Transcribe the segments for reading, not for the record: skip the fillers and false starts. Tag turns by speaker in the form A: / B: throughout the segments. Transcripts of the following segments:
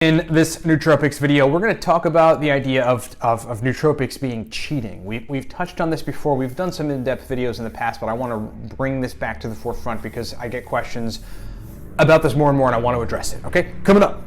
A: In this nootropics video, we're going to talk about the idea of nootropics being cheating. We've touched on this before. We've done some in-depth videos in the past, but I want to bring this back to the forefront because I get questions about this more and more, and I want to address it. Okay, coming up.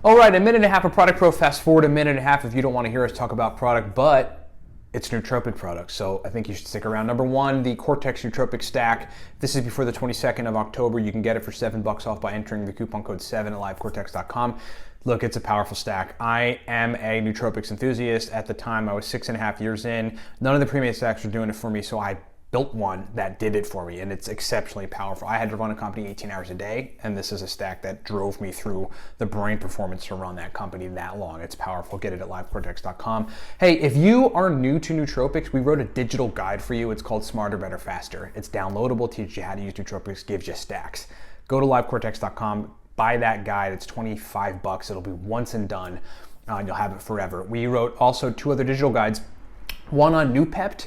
A: All right, a minute and a half of product pro. Fast forward a minute and a half if you don't want to hear us talk about product, but it's nootropic products, so I think you should stick around. Number one, the Cortex Nootropic Stack. This is before the 22nd of October. You can get it for $7 off by entering the coupon code 7 at livecortex.com. Look, it's a powerful stack. I am a nootropics enthusiast. At the time, I was 6.5 years in. None of the premium stacks were doing it for me, so I built one that did it for me, and it's exceptionally powerful. I had to run a company 18 hours a day, and this is a stack that drove me through the brain performance to run that company that long. It's powerful. Get it at livecortex.com. Hey, if you are new to nootropics, we wrote a digital guide for you. It's called Smarter, Better, Faster. It's downloadable, teaches you how to use nootropics, gives you stacks. Go to livecortex.com, buy that guide. It's $25. It'll be once and done, and you'll have it forever. We wrote also 2 other digital guides, one on NeuPept.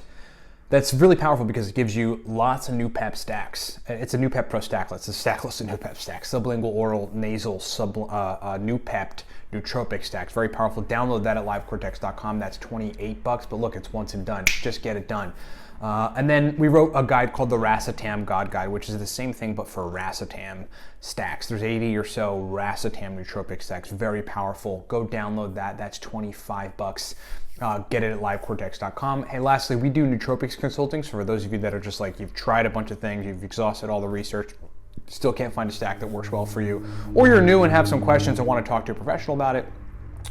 A: That's really powerful because it gives you lots of NeuPep stacks. It's a NeuPep Pro stackless. It's a stackless of NeuPep stacks. Sublingual, oral, nasal, NeuPept, nootropic stacks. Very powerful. Download that at livecortex.com. That's $28. But look, it's once and done. Just get it done. And then we wrote a guide called the Racetam God Guide, which is the same thing but for Racetam stacks. There's 80 or so Racetam nootropic stacks. Very powerful. Go download that. That's $25. Get it at livecortex.com. Hey, lastly, we do nootropics consulting. So for those of you that are just like, you've tried a bunch of things, you've exhausted all the research, still can't find a stack that works well for you, or you're new and have some questions and want to talk to a professional about it,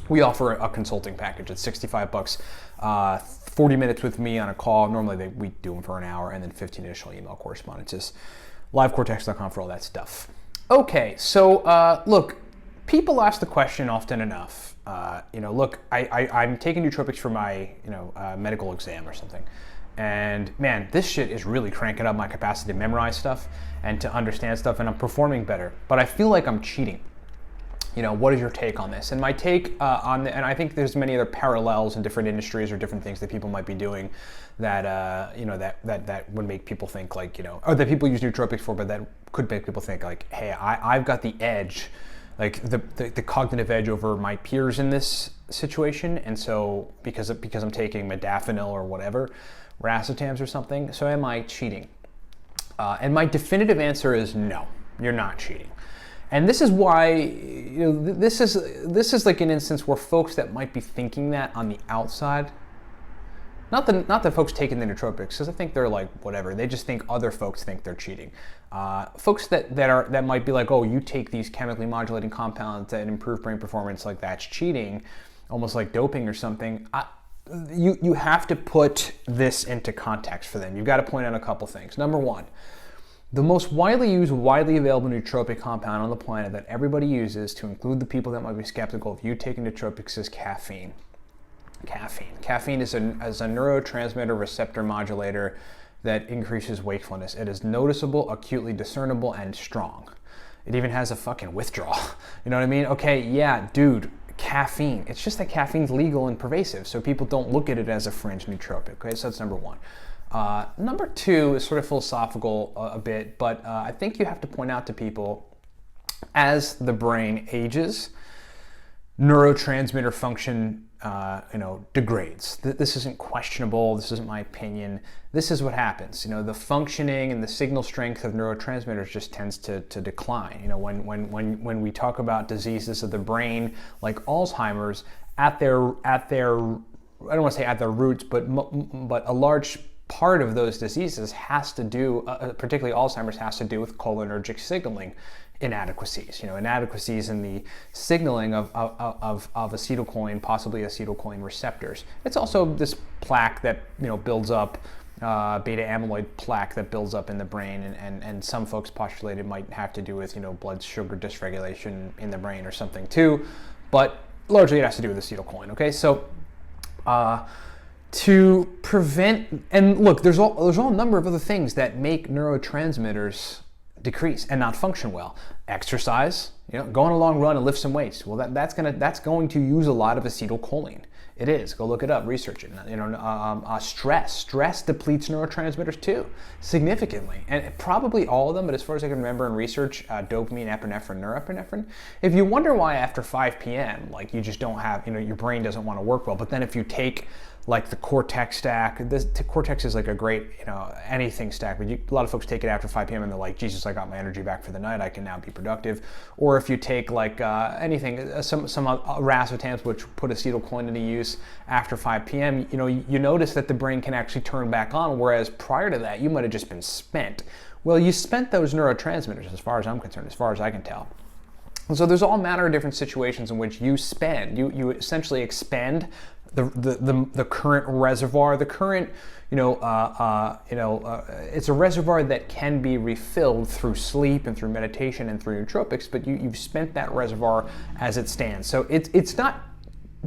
A: we offer a consulting package. It's $65, 40 minutes with me on a call. Normally we do them for an hour, and then 15 additional email correspondences. livecortex.com for all that stuff. Okay, so look, people ask the question often enough. Look, I'm taking nootropics for my, medical exam or something. And man, this shit is really cranking up my capacity to memorize stuff and to understand stuff, and I'm performing better. But I feel like I'm cheating. What is your take on this? And my take and I think there's many other parallels in different industries or different things that people might be doing that, that would make people think like, or that people use nootropics for, but that could make people think like, hey, I've got the edge, like the cognitive edge over my peers in this situation, and so because I'm taking modafinil or whatever, racetams or something, so am I cheating? And my definitive answer is no, you're not cheating. And this is why, this is like an instance where folks that might be thinking that on the outside, not the folks taking the nootropics, because I think they're like whatever. They just think other folks think they're cheating. Folks that might be like, oh, you take these chemically modulating compounds that improve brain performance, like that's cheating, almost like doping or something. You have to put this into context for them. You've got to point out a couple things. Number one, the most widely used, widely available nootropic compound on the planet that everybody uses, to include the people that might be skeptical of you taking nootropics, is caffeine. Caffeine is a neurotransmitter receptor modulator that increases wakefulness. It is noticeable, acutely discernible, and strong. It even has a fucking withdrawal. You know what I mean? Okay, yeah, dude, caffeine. It's just that caffeine's legal and pervasive, so people don't look at it as a fringe nootropic. Okay, so that's number one. Number two is sort of philosophical a bit, but I think you have to point out to people, as the brain ages, neurotransmitter function degrades. This isn't questionable. This isn't my opinion. This is what happens. The functioning and the signal strength of neurotransmitters just tends to decline. When we talk about diseases of the brain like Alzheimer's, at their I don't want to say at their roots, but a large part of those diseases has to do, particularly Alzheimer's, has to do with cholinergic signaling inadequacies. Inadequacies in the signaling of acetylcholine, possibly acetylcholine receptors. It's also this plaque that builds up, beta amyloid plaque that builds up in the brain, and some folks postulate it might have to do with blood sugar dysregulation in the brain or something too, but largely it has to do with acetylcholine. Okay, so to prevent, and look, there's all a number of other things that make neurotransmitters decrease and not function well. Exercise, Go on a long run and lift some weights. Well, that's going to use a lot of acetylcholine. It is. Go look it up, research it. Stress depletes neurotransmitters too, significantly, and probably all of them. But as far as I can remember in research, dopamine, epinephrine, norepinephrine. If you wonder why after 5 p.m. like you just don't have, your brain doesn't want to work well. But then if you take like the Cortex stack, the Cortex is like a great, anything stack, but a lot of folks take it after 5 p.m. and they're like, Jesus, I got my energy back for the night, I can now be productive. Or if you take like anything, some racetams, which put acetylcholine into use after 5 p.m., you notice that the brain can actually turn back on, whereas prior to that, you might have just been spent. Well, you spent those neurotransmitters, as far as I'm concerned, as far as I can tell. And so there's all manner of different situations in which you you essentially expend the current reservoir. The current, it's a reservoir that can be refilled through sleep and through meditation and through nootropics, but you've spent that reservoir as it stands. So it's not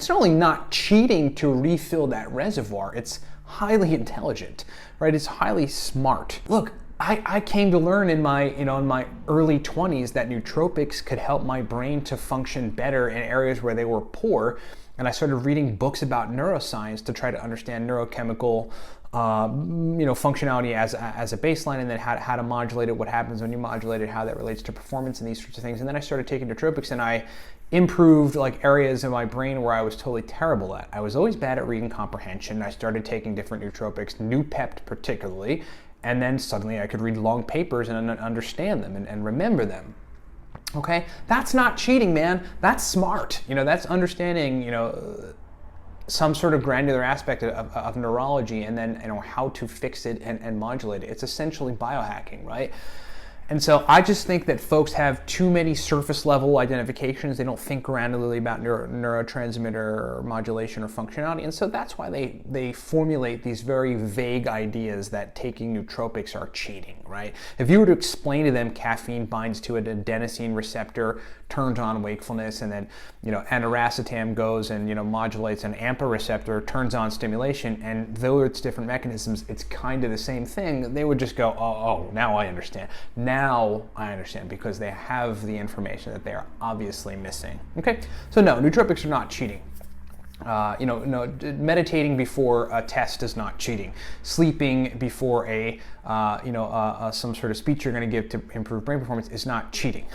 A: only not cheating to refill that reservoir, it's highly intelligent, right? It's highly smart. Look, I came to learn in my early 20s that nootropics could help my brain to function better in areas where they were poor. And I started reading books about neuroscience to try to understand neurochemical, functionality as a baseline, and then how to modulate it, what happens when you modulate it, how that relates to performance and these sorts of things. And then I started taking nootropics, and I improved like areas in my brain where I was totally terrible at. I was always bad at reading comprehension. I started taking different nootropics, Noopept particularly, and then suddenly I could read long papers and understand them and remember them. Okay, that's not cheating, man. That's smart. That's understanding, some sort of granular aspect of neurology, and then, how to fix it and modulate it. It's essentially biohacking, right? And so I just think that folks have too many surface level identifications. They don't think granularly about neurotransmitter modulation or functionality. And so that's why they formulate these very vague ideas that taking nootropics are cheating, right? If you were to explain to them caffeine binds to an adenosine receptor, turns on wakefulness, and then, aniracetam goes and, modulates an AMPA receptor, turns on stimulation, and though it's different mechanisms, it's kind of the same thing, they would just go, oh, now I understand. Now I understand, because they have the information that they are obviously missing. Okay, so no, nootropics are not cheating. Meditating before a test is not cheating. Sleeping before some sort of speech you're going to give to improve brain performance is not cheating.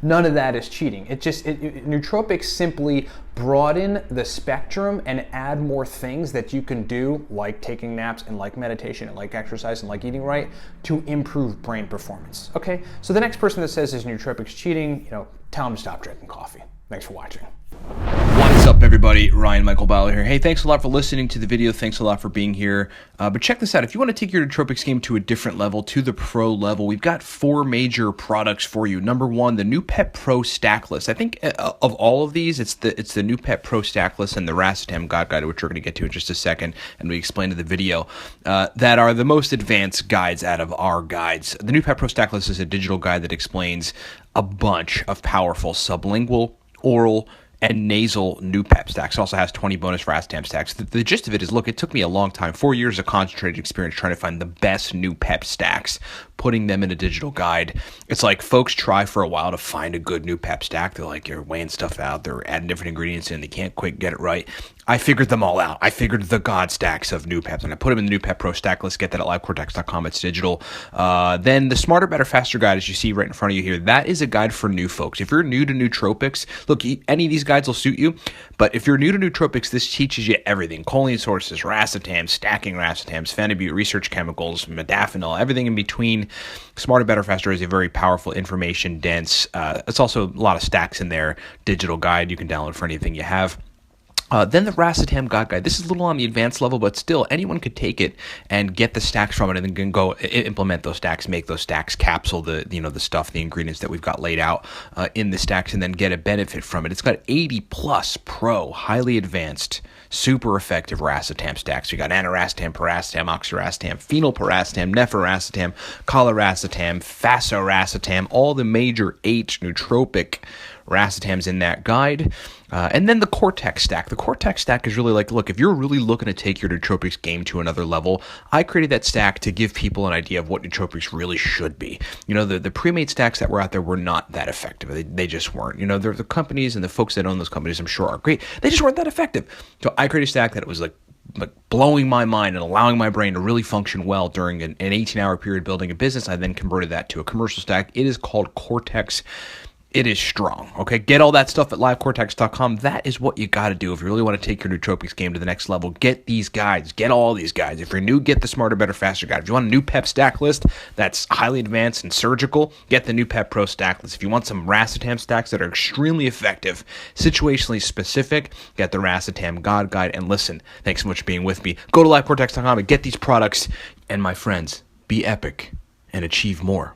A: None of that is cheating. Nootropics simply broaden the spectrum and add more things that you can do, like taking naps and like meditation and like exercise and like eating right, to improve brain performance. Okay, so the next person that says is nootropics cheating, tell them to stop drinking coffee. Thanks for watching.
B: What is up, everybody? Ryan Michael Bauer here. Hey, thanks a lot for listening to the video. Thanks a lot for being here. But check this out. If you want to take your nootropics game to a different level, to the pro level, we've got 4 major products for you. Number 1, the Noopept Pro Stack List. I think of all of these, it's the Noopept Pro Stack List and the Racetam God Guide, which we're going to get to in just a second, and we explain in the video, that are the most advanced guides out of our guides. The Noopept Pro Stack List is a digital guide that explains a bunch of powerful sublingual, oral, and nasal Noopept stacks. It also has 20 bonus Racetam stacks. The gist of it is, look, it took me a long time, 4 years of concentrated experience trying to find the best Noopept stacks, putting them in a digital guide. It's like folks try for a while to find a good Noopept stack. They're like, you're weighing stuff out, they're adding different ingredients in, they can't quite get it right. I figured them all out. I figured the God stacks of Noopept, and I put them in the Noopept Pro Stack List. Get that at livecortex.com. It's digital. Then the Smarter, Better, Faster guide, as you see right in front of you here, that is a guide for new folks. If you're new to nootropics, look, any of these guides will suit you, but if you're new to nootropics, this teaches you everything. Choline sources, racetams, stacking racetams, phenibut, research chemicals, modafinil, everything in between. Smarter, Better, Faster is a very powerful, information dense. It's also a lot of stacks in there. Digital guide you can download for anything you have. Then the Racetam God Guide. This is a little on the advanced level, but still, anyone could take it and get the stacks from it, and then go implement those stacks, make those stacks, capsule the stuff, the ingredients that we've got laid out in the stacks, and then get a benefit from it. It's got 80 plus pro, highly advanced, super effective Racetam stacks. We got aniracetam, piracetam, oxiracetam, phenylpiracetam, nephiracetam, coliracetam, fasoracetam, all the major 8 nootropic Racetam's in that guide. And then the Cortex stack. The Cortex stack is really like, look, if you're really looking to take your nootropics game to another level, I created that stack to give people an idea of what nootropics really should be. You know, the pre-made stacks that were out there were not that effective. They just weren't. You know, the companies and the folks that own those companies, I'm sure, are great. They just weren't that effective. So I created a stack that it was like blowing my mind and allowing my brain to really function well during an 18-hour period building a business. I then converted that to a commercial stack. It is called Cortex. It is strong, okay? Get all that stuff at livecortex.com. That is what you got to do if you really want to take your nootropics game to the next level. Get these guides. Get all these guides. If you're new, get the Smarter, Better, Faster guide. If you want a new PEP stack list that's highly advanced and surgical, get the new PEP Pro stack list. If you want some Racetam stacks that are extremely effective, situationally specific, get the Racetam God Guide. And listen, thanks so much for being with me. Go to livecortex.com and get these products. And my friends, be epic and achieve more.